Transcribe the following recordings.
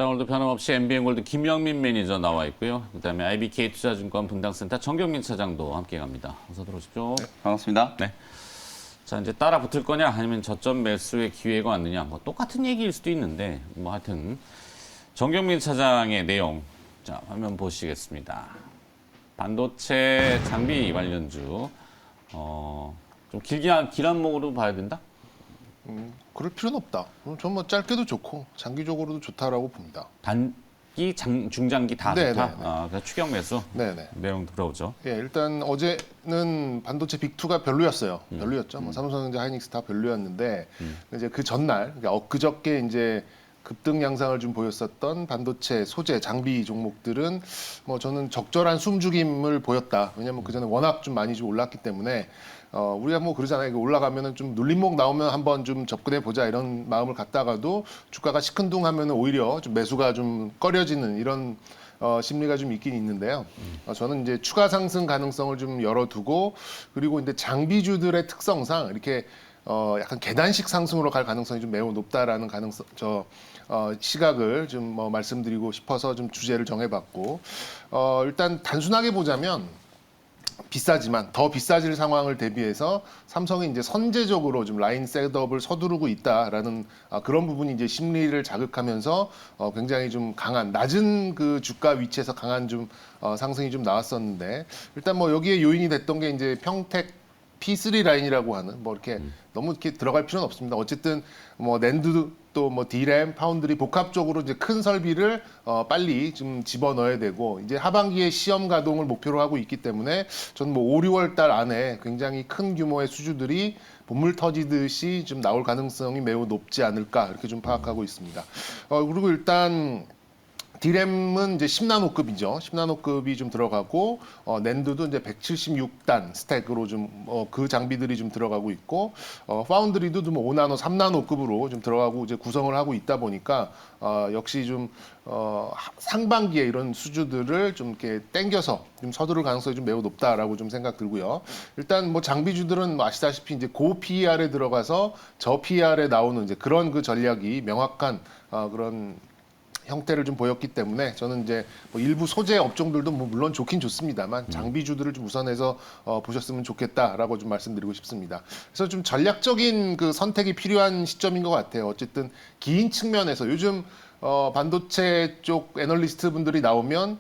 자, 오늘도 변함없이 MBN골드 김영민 매니저 나와 있고요. 그다음에 IBK 투자증권 분당센터 정경민 차장도 함께 갑니다. 어서 들어오십시오. 네, 반갑습니다. 네. 자, 이제 따라 붙을 거냐 아니면 저점 매수의 기회가 왔느냐. 뭐 똑같은 얘기일 수도 있는데 뭐 하여튼 정경민 차장의 내용 자, 화면 보시겠습니다. 반도체 장비 관련주 좀 길한목으로 봐야 된다? 그럴 필요는 없다. 저는 뭐 짧게도 좋고 장기적으로도 좋다라고 봅니다. 단기, 중장기 다 네, 좋다? 네, 네. 그러니까 추격 매수 네네. 내용 들어오죠. 예, 일단 어제는 반도체 빅2가 별로였어요. 별로였죠. 뭐 삼성전자, 하이닉스 다 별로였는데 이제 그 전날, 그러니까 엊그저께 이제 급등 양상을 좀 보였었던 반도체 소재 장비 종목들은 뭐 저는 적절한 숨죽임을 보였다. 왜냐하면 그 전에 워낙 좀 많이 좀 올랐기 때문에 우리가 뭐 그러잖아요. 올라가면은 좀 눌림목 나오면 한번 좀 접근해 보자 이런 마음을 갖다가도 주가가 시큰둥하면은 오히려 좀 매수가 좀 꺼려지는 이런 심리가 좀 있긴 있는데요. 저는 이제 추가 상승 가능성을 좀 열어두고 그리고 이제 장비주들의 특성상 이렇게 약간 계단식 상승으로 갈 가능성이 좀 매우 높다라는 가능성, 시각을 좀 뭐 말씀드리고 싶어서 좀 주제를 정해봤고, 일단 단순하게 보자면 비싸지만 더 비싸질 상황을 대비해서 삼성이 이제 선제적으로 좀 라인 셋업을 서두르고 있다라는 그런 부분이 이제 심리를 자극하면서 굉장히 좀 강한 낮은 그 주가 위치에서 강한 좀 상승이 좀 나왔었는데 일단 뭐 여기에 요인이 됐던 게 이제 평택 P3 라인이라고 하는 뭐 이렇게 너무 이렇게 들어갈 필요는 없습니다. 어쨌든 뭐 낸드 또 뭐 D램, 파운드리 복합적으로 이제 큰 설비를 빨리 좀 집어넣어야 되고 이제 하반기에 시험 가동을 목표로 하고 있기 때문에 저는 뭐 5, 6월 달 안에 굉장히 큰 규모의 수주들이 본물 터지듯이 좀 나올 가능성이 매우 높지 않을까 이렇게 좀 파악하고 있습니다. 그리고 일단 D램은 이제 10나노급이죠. 10나노급이 좀 들어가고 낸드도 이제 176단 스택으로 좀 그 장비들이 좀 들어가고 있고 파운드리도 좀 5나노, 3나노급으로 좀 들어가고 이제 구성을 하고 있다 보니까 역시 좀 상반기에 이런 수주들을 좀 이렇게 땡겨서 좀 서두를 가능성이 좀 매우 높다라고 좀 생각 들고요. 일단 뭐 장비주들은 뭐 아시다시피 이제 고 PER에 들어가서 저 PER에 나오는 이제 그런 그 전략이 명확한 그런 형태를 좀 보였기 때문에 저는 이제 뭐 일부 소재 업종들도 뭐 물론 좋긴 좋습니다만 장비주들을 좀 우선해서 보셨으면 좋겠다라고 좀 말씀드리고 싶습니다. 그래서 좀 전략적인 그 선택이 필요한 시점인 것 같아요. 어쨌든 긴 측면에서 요즘 반도체 쪽 애널리스트 분들이 나오면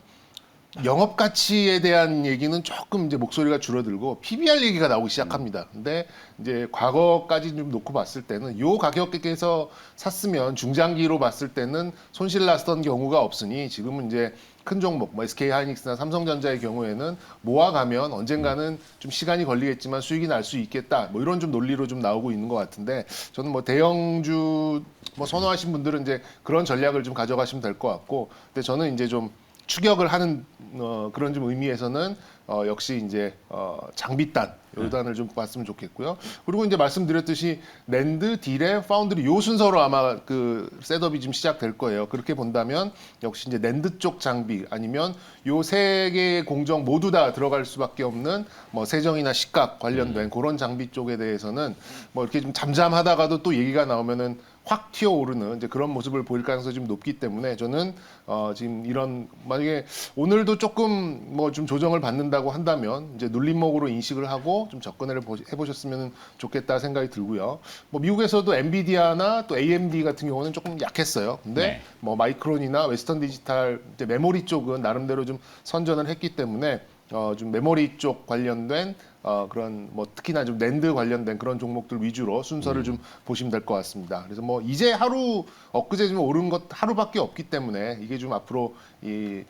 영업 가치에 대한 얘기는 조금 이제 목소리가 줄어들고 PBR 얘기가 나오기 시작합니다. 근데 이제 과거까지 좀 놓고 봤을 때는 요 가격에서 샀으면 중장기로 봤을 때는 손실 났던 경우가 없으니 지금은 이제 큰 종목, 뭐 SK 하이닉스나 삼성전자의 경우에는 모아가면 언젠가는 좀 시간이 걸리겠지만 수익이 날 수 있겠다. 뭐 이런 좀 논리로 좀 나오고 있는 것 같은데 저는 뭐 대형주 뭐 선호하신 분들은 이제 그런 전략을 좀 가져가시면 될 것 같고, 근데 저는 이제 좀 추격을 하는 그런 좀 의미에서는 역시 이제 장비단 요단을 좀 봤으면 좋겠고요. 그리고 이제 말씀드렸듯이 낸드, D램, 파운드리 요 순서로 아마 그 셋업이 좀 시작될 거예요. 그렇게 본다면 역시 이제 낸드 쪽 장비 아니면 요 세 개의 공정 모두 다 들어갈 수밖에 없는 뭐 세정이나 식각 관련된 그런 장비 쪽에 대해서는 뭐 이렇게 좀 잠잠하다가도 또 얘기가 나오면은 확 튀어오르는 이제 그런 모습을 보일 가능성이 좀 높기 때문에 저는 지금 이런 만약에 오늘도 조금 뭐 좀 조정을 받는다고 한다면 이제 눌림목으로 인식을 하고 좀 접근을 해보셨으면 좋겠다 생각이 들고요. 뭐 미국에서도 엔비디아나 또 AMD 같은 경우는 조금 약했어요. 근데 네. 뭐 마이크론이나 웨스턴 디지털 이제 메모리 쪽은 나름대로 좀 선전을 했기 때문에 좀 메모리 쪽 관련된 그런 뭐 특히나 좀 낸드 관련된 그런 종목들 위주로 순서를 좀 보시면 될 것 같습니다. 그래서 뭐 이제 엊그제 좀 오른 것 하루밖에 없기 때문에 이게 좀 앞으로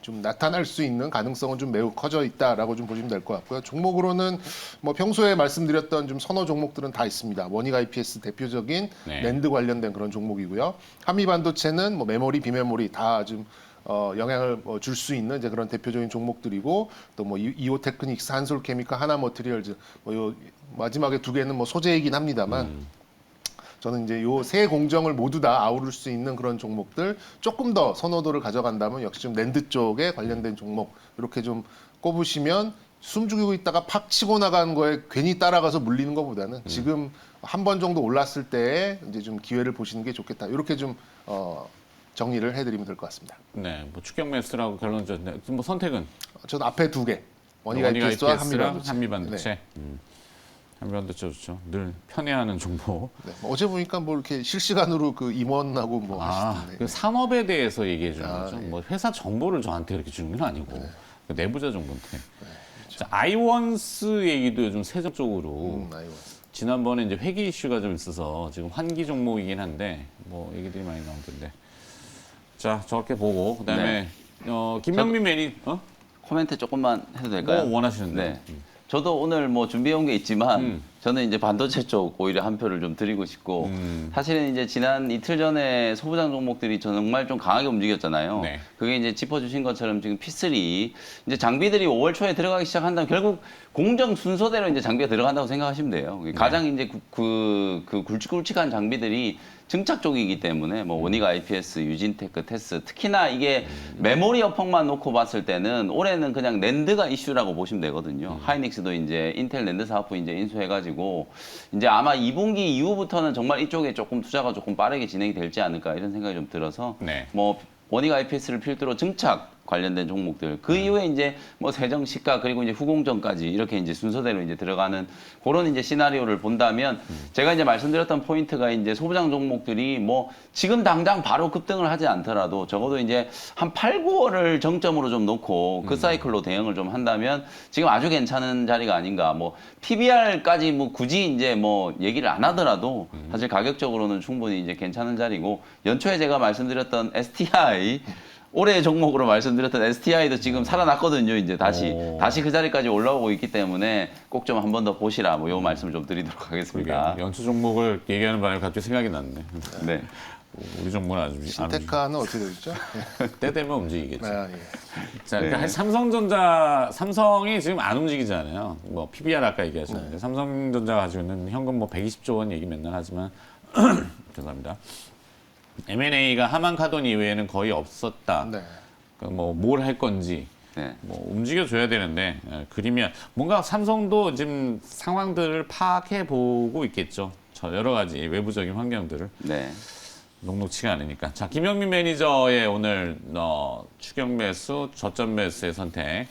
좀 나타날 수 있는 가능성은 좀 매우 커져 있다라고 좀 보시면 될 것 같고요. 종목으로는 뭐 평소에 말씀드렸던 좀 선호 종목들은 다 있습니다. 원익 IPS 대표적인 네. 낸드 관련된 그런 종목이고요. 한미 반도체는 뭐 메모리, 비메모리 다 좀 영향을 줄 수 있는 이제 그런 대표적인 종목들이고 또 뭐 이오 테크닉스, 한솔 케미칼, 하나 머티리얼즈 뭐 요 마지막에 두 개는 뭐 소재이긴 합니다만 저는 이제 요 세 공정을 모두 다 아우를 수 있는 그런 종목들 조금 더 선호도를 가져간다면 역시 좀 낸드 쪽에 관련된 종목 이렇게 좀 꼽으시면 숨죽이고 있다가 팍 치고 나간 거에 괜히 따라가서 물리는 것보다는 지금 한 번 정도 올랐을 때 이제 좀 기회를 보시는 게 좋겠다. 이렇게 좀 정리를 해드리면 될 것 같습니다. 네, 뭐 추격 매수라고 결론 졌는데 뭐 선택은 저는 앞에 두 개, 원익 IPS와 한미반도체. 한미반도체. 네. 한미반도체 좋죠. 늘 편애하는 정보. 네. 어제 보니까 뭐 이렇게 실시간으로 그 임원하고 뭐 하시던데. 그 산업에 대해서 얘기해 주는 거죠. 예. 뭐 회사 정보를 저한테 그렇게 주는 건 아니고 그 내부자 정보인데. 그렇죠. 자, 아이원스 얘기도 요즘 세적 쪽으로 아이고. 지난번에 이제 회계 이슈가 좀 있어서 지금 환기 종목이긴 한데 뭐 얘기들이 많이 나오던데. 자, 저렇게 보고 그다음에 김명민 매니 코멘트 조금만 해도 될까요? 뭐 원하시는데. 네. 저도 오늘 뭐 준비해 온 게 있지만 저는 이제 반도체 쪽 오히려 한 표를 좀 드리고 싶고 사실은 이제 지난 이틀 전에 소부장 종목들이 정말 좀 강하게 움직였잖아요. 네. 그게 이제 짚어주신 것처럼 지금 P3 이제 장비들이 5월 초에 들어가기 시작한다면 결국 공정 순서대로 이제 장비가 들어간다고 생각하시면 돼요. 가장 이제 그 굵직굵직한 장비들이 증착 쪽이기 때문에 뭐 원익 IPS, 유진테크, 테스 특히나 이게 메모리 업황만 놓고 봤을 때는 올해는 그냥 낸드가 이슈라고 보시면 되거든요. 하이닉스도 이제 인텔 낸드 사업부 이제 인수해가지고 이제 아마 2분기 이후부터는 정말 이쪽에 조금 투자가 조금 빠르게 진행이 될지 않을까 이런 생각이 좀 들어서 네. 뭐 원익 IPS를 필두로 증착 관련된 종목들 그 이후에 이제 뭐 세정 시가 그리고 이제 후공정까지 이렇게 이제 순서대로 이제 들어가는 그런 이제 시나리오를 본다면 제가 이제 말씀드렸던 포인트가 이제 소부장 종목들이 뭐 지금 당장 바로 급등을 하지 않더라도 적어도 이제 한 8, 9월을 정점으로 좀 놓고 그 사이클로 대응을 좀 한다면 지금 아주 괜찮은 자리가 아닌가 뭐 PBR까지 뭐 굳이 이제 뭐 얘기를 안 하더라도 사실 가격적으로는 충분히 이제 괜찮은 자리고 연초에 제가 말씀드렸던 STI 올해의 종목으로 말씀드렸던 STI도 지금 살아났거든요. 이제 다시 그 자리까지 올라오고 있기 때문에 꼭 좀 한 번 더 보시라. 뭐 요 말씀을 좀 드리도록 하겠습니다. 연초 종목을 얘기하는 바람에 갑자기 생각이 났네. 네. 우리 종목은 아주 신테카는 어떻게 되죠? 때 되면 움직이겠죠. 네, 예. 자, 네. 그러니까 삼성이 지금 안 움직이잖아요. 뭐 PBR 아까 얘기하셨는데 삼성전자가 가지고 있는 현금 뭐 120조 원 얘기 맨날 하지만 죄송합니다. M&A가 하만 카돈 이외에는 거의 없었다. 네. 뭐 뭘 할 건지 네. 뭐 움직여줘야 되는데 그림이 뭔가 삼성도 지금 상황들을 파악해 보고 있겠죠. 저 여러 가지 외부적인 환경들을 네. 녹록치가 않으니까. 자, 김영민 매니저의 오늘 추격 매수, 저점 매수의 선택.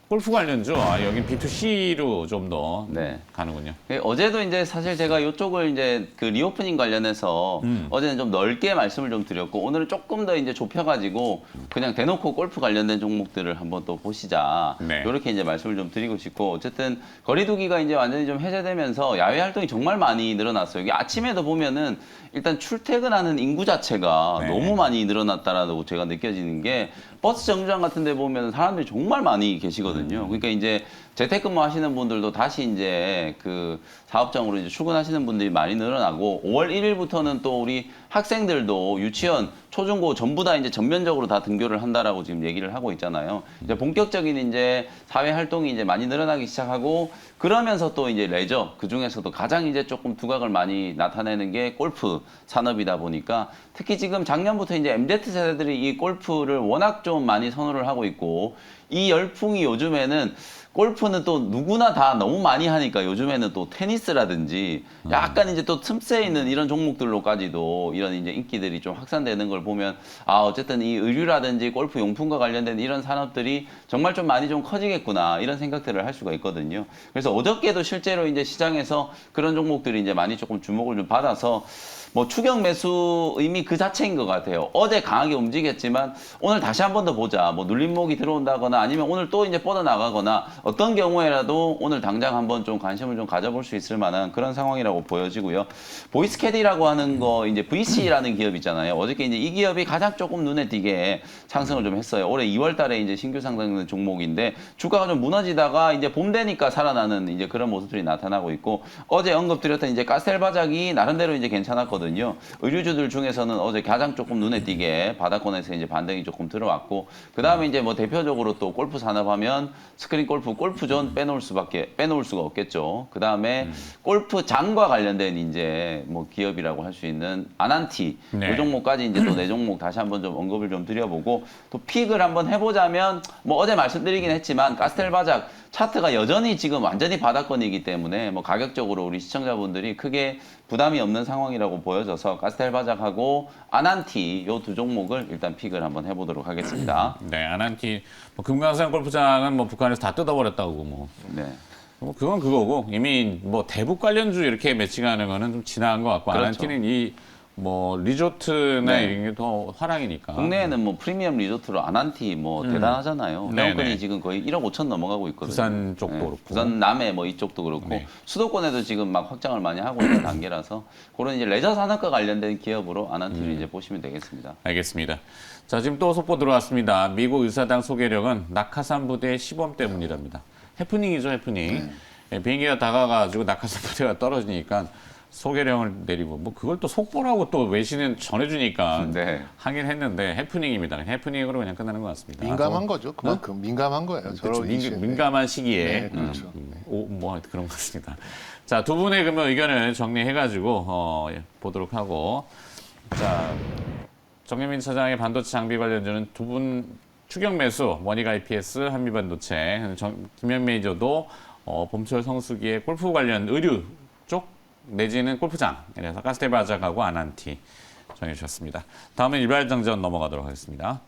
골프 관련주, 여긴 B2C로 좀 더 네. 가는군요. 어제도 이제 사실 제가 이쪽을 이제 그 리오프닝 관련해서 어제는 좀 넓게 말씀을 좀 드렸고 오늘은 조금 더 이제 좁혀가지고 그냥 대놓고 골프 관련된 종목들을 한번 또 보시자. 네. 이렇게 이제 말씀을 좀 드리고 싶고 어쨌든 거리두기가 이제 완전히 좀 해제되면서 야외 활동이 정말 많이 늘어났어요. 이게 아침에도 보면은 일단 출퇴근하는 인구 자체가 네. 너무 많이 늘어났다라고 제가 느껴지는 게 버스 정류장 같은 데 보면 사람들이 정말 많이 계시거든요. 그러니까 이제 재택근무 하시는 분들도 다시 이제 그 사업장으로 이제 출근하시는 분들이 많이 늘어나고 5월 1일부터는 또 우리 학생들도 유치원, 초중고 전부 다 이제 전면적으로 다 등교를 한다라고 지금 얘기를 하고 있잖아요. 이제 본격적인 이제 사회 활동이 이제 많이 늘어나기 시작하고 그러면서 또 이제 레저 그 중에서도 가장 이제 조금 두각을 많이 나타내는 게 골프 산업이다 보니까 특히 지금 작년부터 이제 MZ 세대들이 이 골프를 워낙 좀 많이 선호를 하고 있고 이 열풍이 요즘에는 골프는 또 누구나 다 너무 많이 하니까 요즘에는 또 테니스라든지 약간 이제 또 틈새 있는 이런 종목들로까지도 이런 이제 인기들이 좀 확산되는 걸 보면 어쨌든 이 의류라든지 골프 용품과 관련된 이런 산업들이 정말 좀 많이 좀 커지겠구나 이런 생각들을 할 수가 있거든요. 그래서 어저께도 실제로 이제 시장에서 그런 종목들이 이제 많이 조금 주목을 좀 받아서 뭐 추격 매수 의미 그 자체인 것 같아요. 어제 강하게 움직였지만 오늘 다시 한 번 더 보자. 뭐 눌림목이 들어온다거나 아니면 오늘 또 이제 뻗어 나가거나 어떤 경우에라도 오늘 당장 한번 좀 관심을 좀 가져볼 수 있을 만한 그런 상황이라고 보여지고요. 보이스캐디라고 하는 거 이제 VC라는 기업 있잖아요. 어저께 이제 이 기업이 가장 조금 눈에 띄게 상승을 좀 했어요. 올해 2월 달에 이제 신규 상장된 종목인데 주가가 좀 무너지다가 이제 봄 되니까 살아나는 이제 그런 모습들이 나타나고 있고 어제 언급드렸던 이제 가스텔바작이 나름대로 이제 괜찮았거든요. 의류주들 중에서는 어제 가장 조금 눈에 띄게 바닥권에서 이제 반등이 조금 들어왔고 그 다음에 이제 뭐 대표적으로 또 골프 산업하면 스크린 골프존 빼놓을 수가 없겠죠. 그 다음에 골프장과 관련된 이제 뭐 기업이라고 할 수 있는 아난티 네. 이 종목까지 이제 또 네 종목 다시 한번 좀 언급을 좀 드려보고 또 픽을 한번 해보자면 뭐 어제 말씀드리긴 했지만 가스텔바작 차트가 여전히 지금 완전히 바닥권이기 때문에 뭐 가격적으로 우리 시청자분들이 크게 부담이 없는 상황이라고 보여져서 카스텔바작하고 아난티 요 두 종목을 일단 픽을 한번 해보도록 하겠습니다. 네, 아난티 뭐 금강산 골프장은 뭐 북한에서 다 뜯어버렸다고 뭐. 네. 뭐 그건 그거고 이미 뭐 대북 관련주 이렇게 매칭하는 거는 좀 지나간 것 같고 그렇죠. 아난티는 이 뭐 리조트나 네. 이런 게 더 화랑이니까. 국내에는 뭐 프리미엄 리조트로 아난티 뭐 대단하잖아요. 네네. 회원권이 지금 거의 1억 5천 넘어가고 있거든요. 부산 쪽도 그렇고. 부산 남해 뭐 이쪽도 그렇고 네. 수도권에도 지금 막 확장을 많이 하고 있는 단계라서 그런 이제 레저 산업과 관련된 기업으로 아난티를 이제 보시면 되겠습니다. 알겠습니다. 자, 지금 또 속보 들어왔습니다. 미국 의사당 소개력은 낙하산 부대의 시범 때문이랍니다. 해프닝이죠, 해프닝. 예, 비행기가 다가가지고 낙하산 부대가 떨어지니까 소개령을 내리고 뭐 그걸 또 속보라고 또 외신은 전해주니까 네. 하긴 했는데 해프닝입니다. 해프닝으로 그냥 끝나는 것 같습니다. 민감한 거죠. 그만큼 민감한 거예요. 그렇죠. 저런 이슈에. 민감한 시기에 네, 그렇죠. 뭐 그런 것 같습니다. 자, 두 분의 그러면 의견을 정리해가지고 보도록 하고 자 정혜민 차장의 반도체 장비 관련주는 두 분 추격 매수 머니가 IPS 한미반도체 김현 매니저도 봄철 성수기의 골프 관련 의류 쪽 내지는 골프장 그래서 카스텔바작하고 아난티 정해주셨습니다. 다음은 일발장전 넘어가도록 하겠습니다.